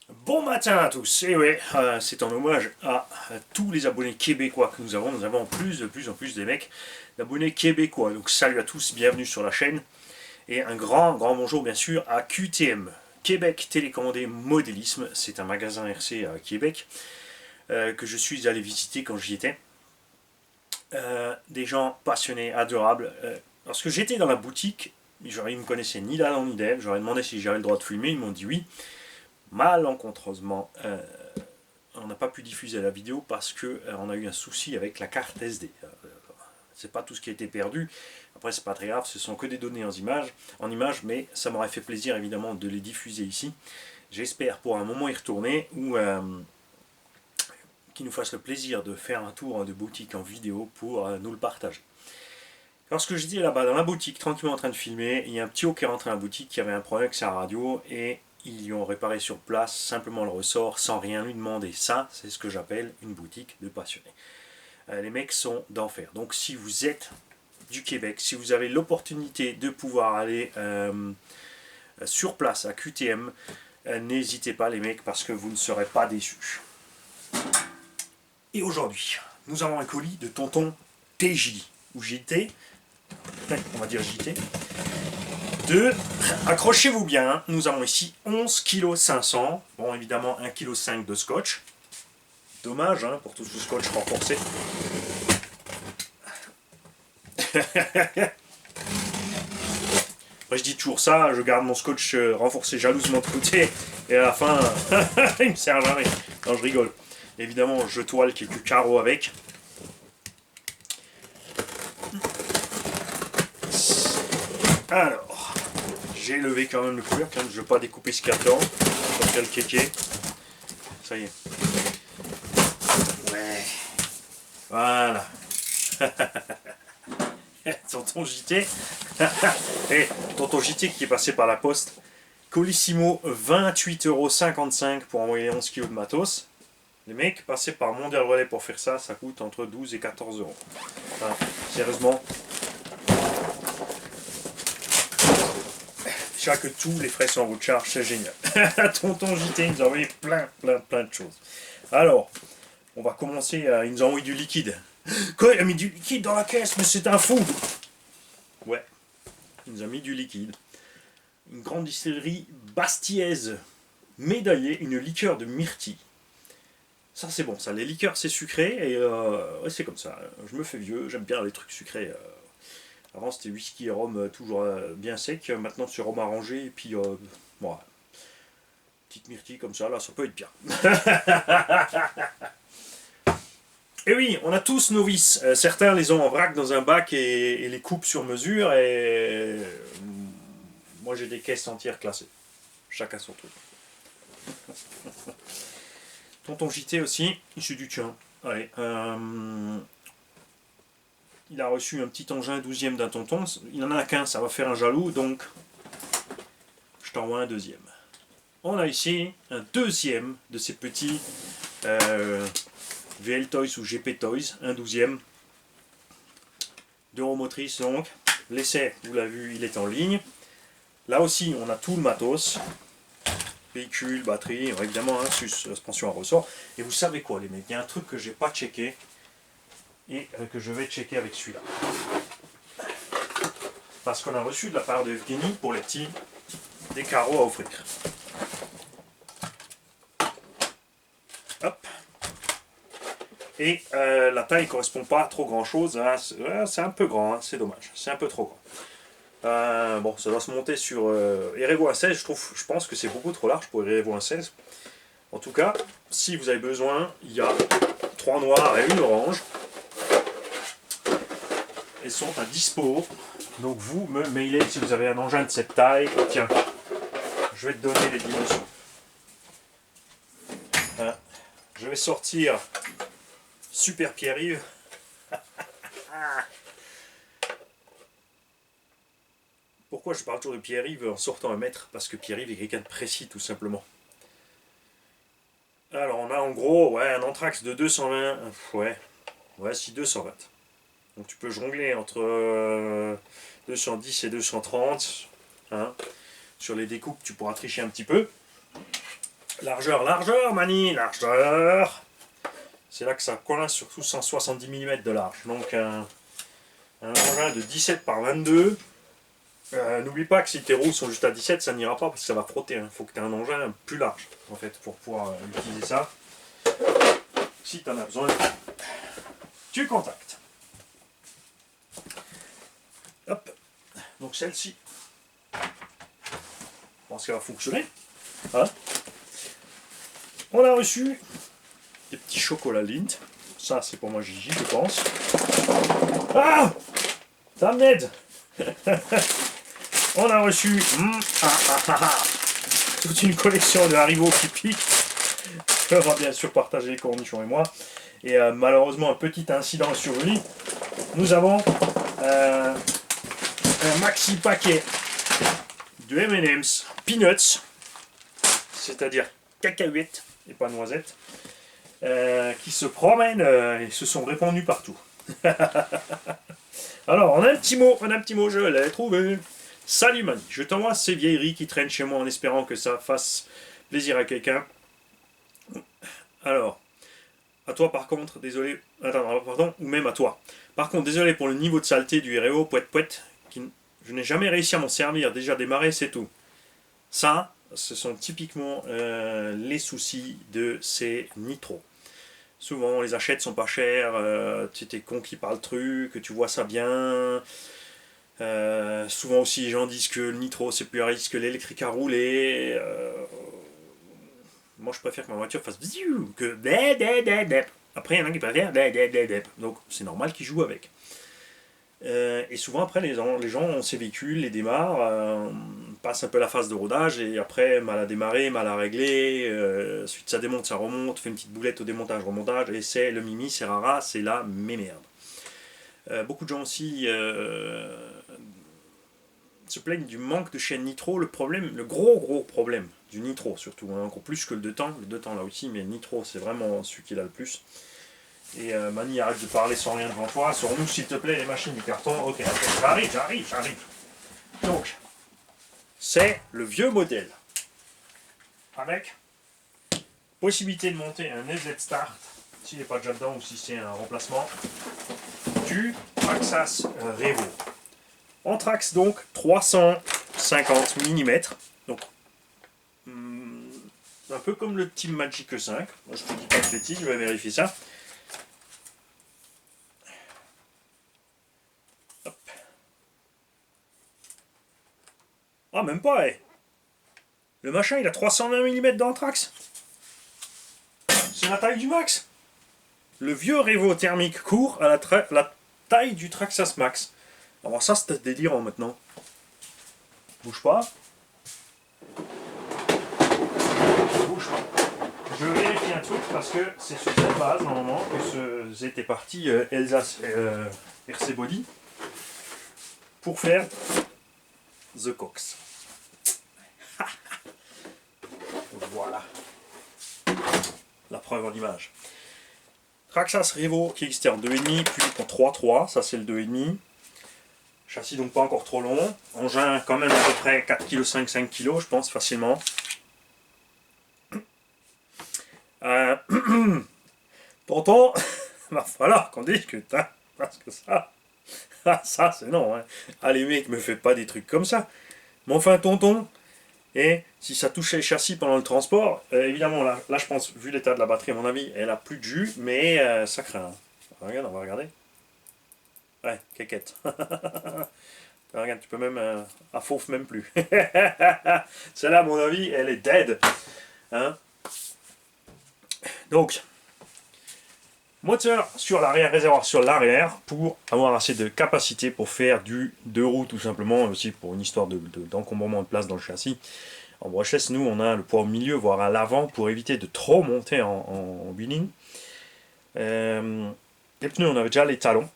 Bon matin à tous, et ouais, c'est en hommage à tous les abonnés québécois que nous avons. Nous avons plus en plus des mecs d'abonnés québécois. Donc salut à tous, bienvenue sur la chaîne. Et un grand bonjour bien sûr à QTM, Québec Télécommandé Modélisme. C'est un magasin RC à Québec que je suis allé visiter quand j'y étais. Des gens passionnés, adorables. Lorsque j'étais dans la boutique, ils ne me connaissaient ni d'Adam ni d'Ève. J'aurais demandé si j'avais le droit de filmer, ils m'ont dit oui. Malencontreusement, on n'a pas pu diffuser la vidéo parce qu'on a eu un souci avec la carte SD. C'est pas tout ce qui a été perdu. Après, c'est pas très grave, ce sont que des données en images, mais ça m'aurait fait plaisir évidemment de les diffuser ici. J'espère pour un moment y retourner ou qu'ils nous fassent le plaisir de faire un tour de boutique en vidéo pour nous le partager. Lorsque j'étais là-bas dans la boutique, tranquillement en train de filmer, il y a un petit haut qui est rentré dans la boutique qui avait un problème avec sa radio et ils lui ont réparé sur place simplement le ressort sans rien lui demander. Ça, c'est ce que j'appelle une boutique de passionnés. Les mecs sont d'enfer. Donc si vous êtes du Québec, si vous avez l'opportunité de pouvoir aller sur place à QTM, n'hésitez pas les mecs parce que vous ne serez pas déçus. Et aujourd'hui, nous avons un colis de tonton TJ ou JT, on va dire JT, accrochez-vous bien, nous avons ici 11,5 kg, bon évidemment 1,5 kg de scotch, dommage hein, pour tout ce scotch renforcé. Moi je dis toujours ça, je garde mon scotch renforcé jalousement de côté, et à la fin, il me sert jamais. Non je rigole. Évidemment je toile quelques carreaux avec. Alors, j'ai levé quand même le couvercle, hein, je ne veux pas découper ce qu'il y a dedans. Je vais le kéké. Ça y est. Ouais. Voilà. Tonton JT. Et tonton JT qui est passé par la poste. Colissimo, 28,55 € pour envoyer 11 kg de matos. Les mecs, passer par Mondial Relais pour faire ça, ça coûte entre 12 et 14 €. Enfin, sérieusement. Que tous les frais sont en route charge, c'est génial. Tonton JT nous a envoyé plein de choses. Alors, on va commencer, il nous a envoyé du liquide. Quoi, il a mis du liquide dans la caisse, mais c'est un fou. Ouais, il nous a mis du liquide. Une grande distillerie bastiaise, médaillée, une liqueur de myrtille. Ça c'est bon, ça, les liqueurs c'est sucré, et ouais, c'est comme ça. Je me fais vieux, j'aime bien les trucs sucrés. Avant c'était whisky et rhum toujours bien sec, maintenant c'est rhum arrangé et puis bon, petite myrtille comme ça, là ça peut être bien. Et oui, on a tous nos vis. Certains les ont en vrac dans un bac et les coupent sur mesure et moi j'ai des caisses entières classées. Chacun son truc. Tonton JT aussi, issu du tien. Allez, il a reçu un petit engin 12e d'un tonton. Il n'en a qu'un, ça va faire un jaloux, donc je t'envoie un deuxième. On a ici un deuxième de ces petits VL Toys ou GP Toys, un 12e. D'Euromotrice donc. L'essai, vous l'avez vu, il est en ligne. Là aussi, on a tout le matos. Véhicule, batterie, évidemment, hein, suspension à ressort. Et vous savez quoi les mecs, il y a un truc que j'ai pas checké et que je vais checker avec celui-là. Parce qu'on a reçu de la part de Evgeny pour les petits des carreaux à offrir. Hop. Et la taille ne correspond pas à trop grand chose. Hein. C'est un peu grand, hein, c'est dommage. C'est un peu trop grand. Bon, ça doit se monter sur Erevo 1.16. Je pense que c'est beaucoup trop large pour Erevo 1.16. En tout cas, si vous avez besoin, il y a 3 noirs et une orange. Elles sont à dispo. Donc vous me mailez si vous avez un engin de cette taille. Tiens, je vais te donner les dimensions. Hein, je vais sortir Super Pierre-Yves. Pourquoi je parle toujours de Pierre-Yves en sortant un mètre? Parce que Pierre-Yves est quelqu'un de précis tout simplement. Alors on a en gros ouais, un Anthrax de 220. Ouais, si 220. Donc tu peux jongler entre 210 et 230. Hein. Sur les découpes, tu pourras tricher un petit peu. Largeur, largeur, Mani, largeur. C'est là que ça coince, surtout 170 mm de large. Donc un engin de 17 par 22. N'oublie pas que si tes roues sont juste à 17, ça n'ira pas parce que ça va frotter. Il faut que tu aies un engin plus large en fait pour pouvoir utiliser ça. Si tu en as besoin, tu contactes. Hop. Donc celle-ci, je pense qu'elle va fonctionner. Hein, on a reçu des petits chocolats Lindt. Ça, c'est pour moi Gigi, je pense. Ah, ça m'aide. On a reçu toute une collection de Haribo qui piquent. On va bien sûr partager les cornichons et moi. Et malheureusement, un petit incident survenu. Nous avons un maxi paquet de M&M's Peanuts, c'est-à-dire cacahuètes et pas noisettes, qui se promènent et se sont répandus partout. Alors, on a un petit mot, je l'ai trouvé. Salut Mani, je t'envoie ces vieilleries qui traînent chez moi en espérant que ça fasse plaisir à quelqu'un. Alors, à toi par contre, désolé, pardon, ou même à toi. Par contre, désolé pour le niveau de saleté du REO, poète, je n'ai jamais réussi à m'en servir, déjà démarré, c'est tout. Ça, ce sont typiquement les soucis de ces nitros. Souvent, on les achète, sont pas chers, tu es con qui parle truc, que tu vois ça bien. Souvent aussi, les gens disent que le nitro c'est plus à risque que l'électrique à rouler. Moi, je préfère que ma voiture fasse que après, il y en a qui préfèrent donc c'est normal qu'ils jouent avec. Et souvent, après, les gens ont ces véhicules, les démarrent, passent un peu la phase de rodage et après, mal à démarrer, mal à régler. Ensuite, ça démonte, ça remonte, fait une petite boulette au démontage, remontage, et c'est le mimi, c'est rara, c'est la mémerde. Beaucoup de gens aussi se plaignent du manque de chaîne nitro. Le gros problème du nitro surtout, hein, encore plus que le 2 temps, le 2 temps là aussi, mais le nitro c'est vraiment celui qui l'a le plus. Et Mani, arrête de parler sans rien devant toi, sors-nous s'il te plaît les machines du carton. Ok, j'arrive. Donc, c'est le vieux modèle, avec possibilité de monter un EZ Start, s'il n'est pas déjà dedans ou si c'est un remplacement, du Traxxas Revo. Anthrax donc 350 mm, donc un peu comme le Team Magic 5. Moi, je te dis pas de bêtises, je vais vérifier ça. Hop. Ah, même pas, le machin il a 320 mm d'Anthrax. C'est la taille du max. Le vieux Revo thermique court à la taille du Traxxas Max. Alors ça c'est délirant maintenant. Bouge pas. Bouge pas. Je vérifie un truc parce que c'est sur cette base normalement que c'était parti Elsace RC Body pour faire The Cox. Voilà. La preuve en image. Traxxas Revo qui existait en 2,5 puis en 3.3, ça c'est le 2,5. Châssis donc pas encore trop long. Engin quand même à peu près 4,5 kg, 5 kg je pense facilement. Tonton, va falloir qu'on discute, hein, parce que ça c'est non. Hein. Allez mec, me faites pas des trucs comme ça. Mais enfin tonton, et si ça touchait les châssis pendant le transport, évidemment là je pense, vu l'état de la batterie à mon avis, elle a plus de jus, mais ça craint. On va regarder. Ouais, quéquette. Regarde, tu peux même... à fauve même plus. Celle-là, à mon avis, elle est dead. Hein, donc, moteur sur l'arrière, réservoir sur l'arrière, pour avoir assez de capacité pour faire du 2 roues, tout simplement, aussi pour une histoire d'encombrement de place dans le châssis. En brushless, nous, on a le poids au milieu, voire à l'avant, pour éviter de trop monter en wheeling. Les pneus, on avait déjà les talons,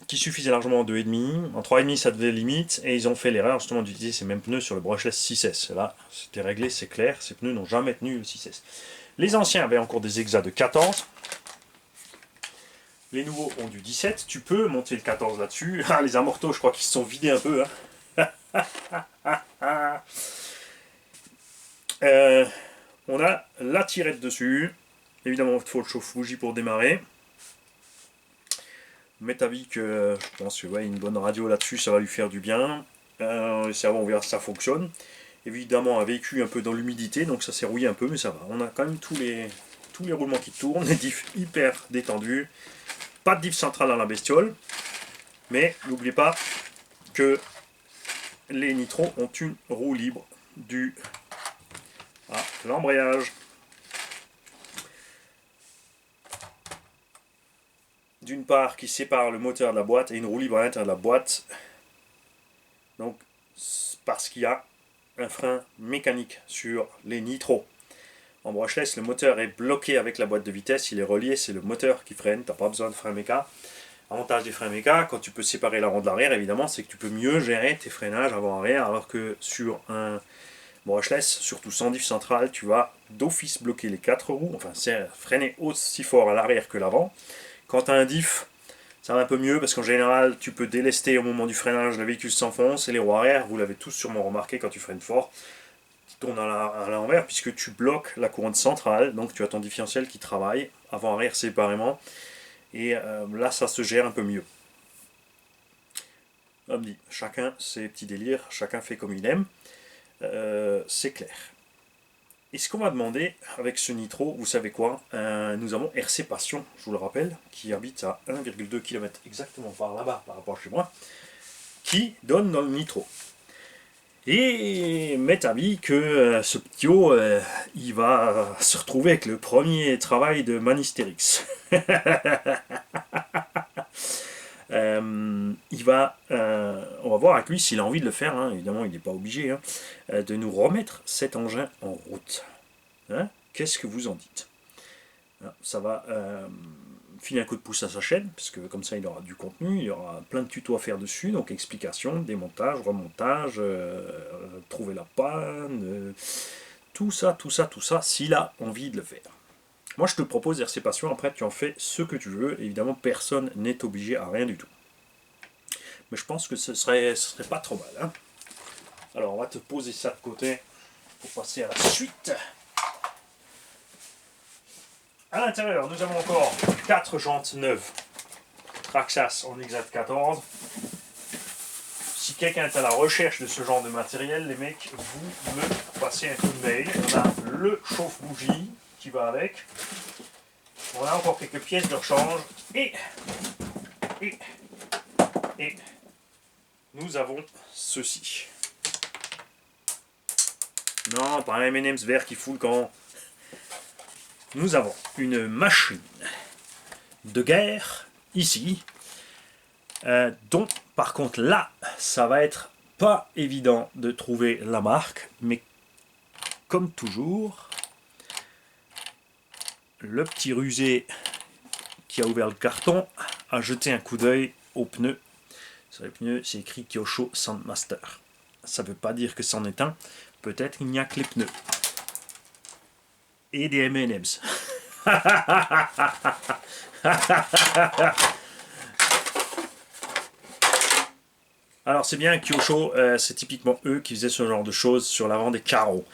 qui suffisait largement en 2,5. En 3,5 ça devenait limite, et ils ont fait l'erreur justement d'utiliser ces mêmes pneus sur le brushless 6S. Là, c'était réglé, c'est clair, ces pneus n'ont jamais tenu le 6S. Les anciens avaient encore des hexas de 14. Les nouveaux ont du 17. Tu peux monter le 14 là-dessus. Ah, les amortos, je crois qu'ils se sont vidés un peu. Hein. On a la tirette dessus. Évidemment, il faut le chauffe-bougie pour démarrer. Mais t'as vu que je pense que une bonne radio là-dessus, ça va lui faire du bien. Le cerveau, on verra si ça fonctionne. Évidemment, un véhicule un peu dans l'humidité, donc ça s'est rouillé un peu, mais ça va. On a quand même tous les roulements qui tournent, les diffs hyper détendus. Pas de diff centrale dans la bestiole. Mais n'oubliez pas que les nitros ont une roue libre due à l'embrayage. D'une part qui sépare le moteur de la boîte et une roue libre à l'intérieur de la boîte. Donc parce qu'il y a un frein mécanique sur les nitros. En brushless, le moteur est bloqué avec la boîte de vitesse, il est relié, c'est le moteur qui freine, tu n'as pas besoin de frein méca. Avantage des freins méca, quand tu peux séparer l'avant de l'arrière, évidemment, c'est que tu peux mieux gérer tes freinages avant-arrière, alors que sur un brushless, surtout sans diff central, tu vas d'office bloquer les 4 roues, enfin c'est freiner aussi fort à l'arrière que l'avant. Quand tu as un diff, ça va un peu mieux parce qu'en général, tu peux délester au moment du freinage, le véhicule s'enfonce et les roues arrière, vous l'avez tous sûrement remarqué quand tu freines fort, qui tournent à l'envers puisque tu bloques la couronne centrale, donc tu as ton différentiel qui travaille avant-arrière séparément et là ça se gère un peu mieux. On me dit, chacun ses petits délires, chacun fait comme il aime, c'est clair. Et ce qu'on va demander avec ce nitro, vous savez quoi, nous avons RC Passion, je vous le rappelle, qui habite à 1,2 km exactement par là-bas, par rapport à chez moi, qui donne dans le nitro. Et m'est avis que ce petit haut, il va se retrouver avec le premier travail de Manistérix. On va voir avec lui s'il a envie de le faire, hein. Évidemment il n'est pas obligé, hein, de nous remettre cet engin en route. Hein, qu'est-ce que vous en dites? Ça va filer un coup de pouce à sa chaîne, parce que comme ça il aura du contenu, il y aura plein de tutos à faire dessus, donc explications, démontage, remontage, trouver la panne, tout ça, s'il a envie de le faire. Moi je te propose RC Passion, après tu en fais ce que tu veux, évidemment personne n'est obligé à rien du tout. Mais je pense que ce serait pas trop mal. Hein. Alors on va te poser ça de côté pour passer à la suite. À l'intérieur, nous avons encore 4 jantes neuves. Traxxas en Exact 14. Si quelqu'un est à la recherche de ce genre de matériel, les mecs, vous me passez un coup de mail. On a le chauffe-bougie qui va avec. On a encore quelques pièces de rechange. Et nous avons ceci. Non, pas un M&M's vert qui fout le camp. Nous avons une machine de guerre ici, dont par contre là, ça va être pas évident de trouver la marque, mais comme toujours, le petit rusé qui a ouvert le carton a jeté un coup d'œil aux pneus. Sur les pneus, c'est écrit Kyosho Sandmaster. Ça ne veut pas dire que c'en est un, peut-être il n'y a que les pneus. Et des M&M's. Alors c'est bien, Kyosho, c'est typiquement eux qui faisaient ce genre de choses sur l'avant des carreaux.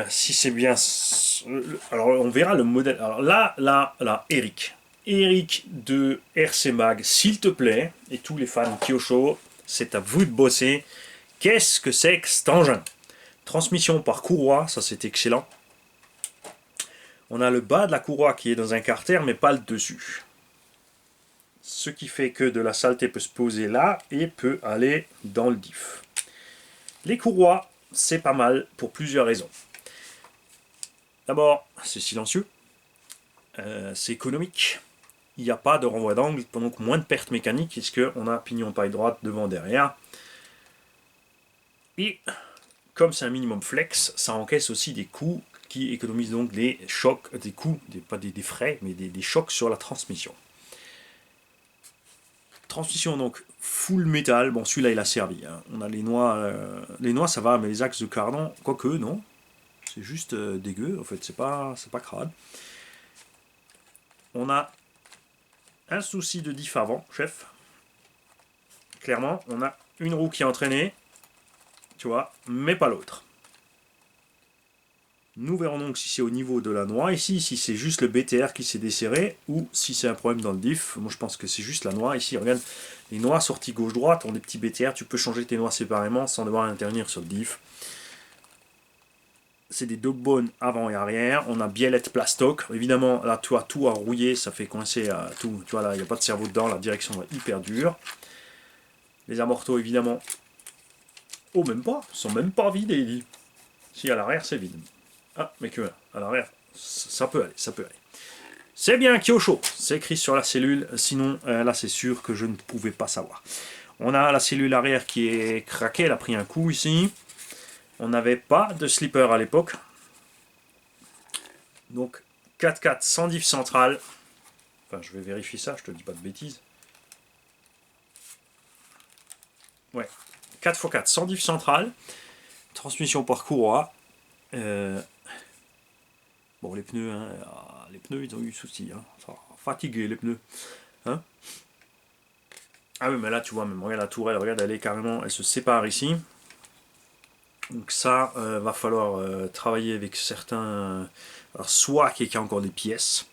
Si c'est bien... Alors on verra le modèle. Alors là, Eric. Eric de RC Mag, s'il te plaît, et tous les fans Kyosho, c'est à vous de bosser. Qu'est-ce que c'est que cet engin? Transmission par courroie, ça c'est excellent. On a le bas de la courroie qui est dans un carter, mais pas le dessus. Ce qui fait que de la saleté peut se poser là et peut aller dans le diff. Les courroies, c'est pas mal pour plusieurs raisons. D'abord, c'est silencieux. C'est économique. Il n'y a pas de renvoi d'angle, donc moins de pertes mécaniques, puisqu'on a pignon paille droite devant derrière. Et comme c'est un minimum flex, ça encaisse aussi des coûts qui économisent donc des chocs, des coûts, pas des frais, mais des chocs sur la transmission. Transmission donc full métal, bon celui-là il a servi, hein. On a les noix ça va, mais les axes de cardan, quoique non, c'est juste dégueu, en fait c'est pas crade. On a un souci de diff avant, chef. Clairement, on a une roue qui est entraînée, tu vois, mais pas l'autre. Nous verrons donc si c'est au niveau de la noix ici, si c'est juste le BTR qui s'est desserré ou si c'est un problème dans le diff. Moi je pense que c'est juste la noix. Ici regarde, les noix sorties gauche-droite ont des petits BTR. Tu peux changer tes noix séparément sans devoir intervenir sur le diff. C'est des dog bones avant et arrière. On a biellette plastoc. Évidemment là tu as tout à rouiller, ça fait coincer tout. Tu vois là il n'y a pas de cerveau dedans, la direction est hyper dure. Les amortos évidemment. Oh même pas, ils sont même pas vidés il dit. Si à l'arrière c'est vide. Ah, mais que à l'arrière, ça peut aller, ça peut aller. C'est bien Kyosho, c'est écrit sur la cellule, sinon là c'est sûr que je ne pouvais pas savoir. On a la cellule arrière qui est craquée, elle a pris un coup ici. On n'avait pas de slipper à l'époque. Donc 4x4 sans diff central. Enfin, je vais vérifier ça, je te dis pas de bêtises. Ouais, 4x4 sans diff central. Transmission par courroie. Bon, les pneus, hein, les pneus, ils ont eu souci. Hein. Fatigués, les pneus. Hein, ah oui, mais là, tu vois, même, regarde la tourelle, regarde, elle est carrément, elle se sépare ici. Donc ça, va falloir travailler avec certains... alors, soit qu'il y a encore des pièces,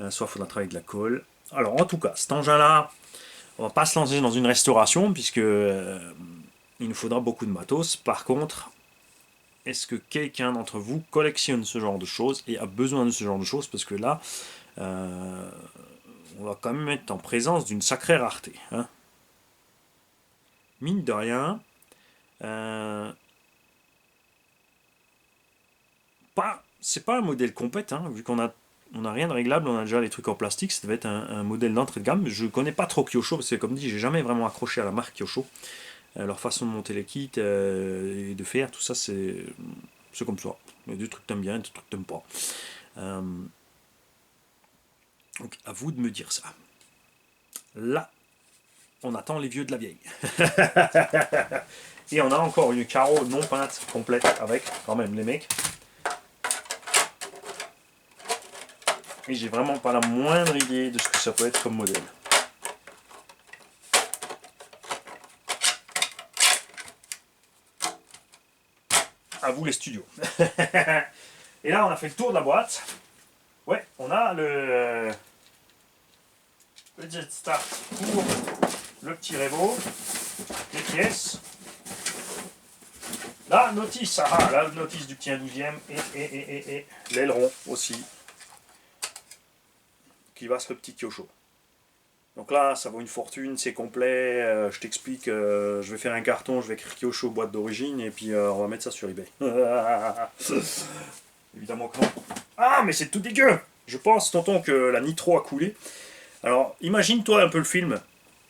soit il faudra travailler avec de la colle. Alors, en tout cas, cet engin-là, on va pas se lancer dans une restauration, puisque il nous faudra beaucoup de matos. Par contre... est-ce que quelqu'un d'entre vous collectionne ce genre de choses et a besoin de ce genre de choses? Parce que là, on va quand même être en présence d'une sacrée rareté. Hein. Mine de rien, c'est pas un modèle complet, hein, vu qu'on a rien de réglable, on a déjà les trucs en plastique, ça devait être un modèle d'entrée de gamme. Je connais pas trop Kyosho, parce que comme dit, j'ai jamais vraiment accroché à la marque Kyosho. Leur façon de monter les kits et de faire, tout ça, c'est comme ça. Il y a des trucs que t'aimes bien, des trucs que t'aimes pas. Donc à vous de me dire ça. Là, on attend les vieux de la vieille. Et on a encore une carreau non peinte complète avec quand même les mecs. Et j'ai vraiment pas la moindre idée de ce que ça peut être comme modèle. À vous les studios. Et là on a fait le tour de la boîte. Ouais, on a le jet start pour le petit Revo, les pièces. La notice, la notice du petit 1/12e et l'aileron aussi, qui va sur le petit Kyosho. Donc là, ça vaut une fortune, c'est complet, je t'explique, je vais faire un carton, je vais écrire Kyosho boîte d'origine, et puis on va mettre ça sur eBay. Évidemment que non. Ah, mais c'est tout dégueu! Je pense, tonton, que la nitro a coulé. Alors, imagine-toi un peu le film.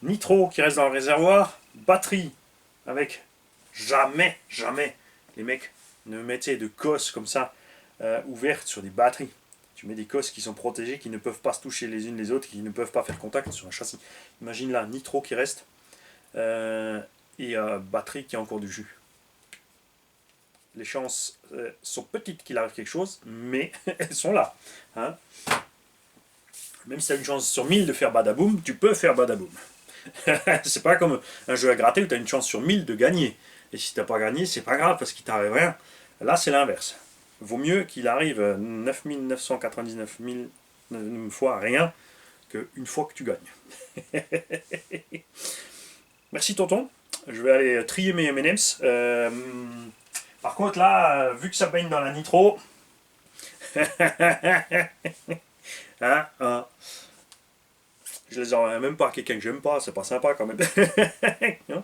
Nitro qui reste dans le réservoir, batterie, avec jamais les mecs ne mettaient de cosses comme ça, ouvertes sur des batteries. Tu mets des cosses qui sont protégées, qui ne peuvent pas se toucher les unes les autres, qui ne peuvent pas faire contact sur un châssis. Imagine là, nitro qui reste, et batterie qui a encore du jus. Les chances sont petites qu'il arrive quelque chose, mais elles sont là. Hein. Même si tu as une chance sur 1000 de faire badaboum, tu peux faire badaboum. C'est pas comme un jeu à gratter où tu as une chance sur 1000 de gagner. Et si tu n'as pas gagné, c'est pas grave parce qu'il t'arrive rien. Là, c'est l'inverse. Vaut mieux qu'il arrive 9999 000 fois rien qu'une fois que tu gagnes. Merci tonton. Je vais aller trier mes M&M's. Par contre là, vu que ça baigne dans la nitro, je les envoie même pas à quelqu'un que j'aime pas, c'est pas sympa quand même. Non,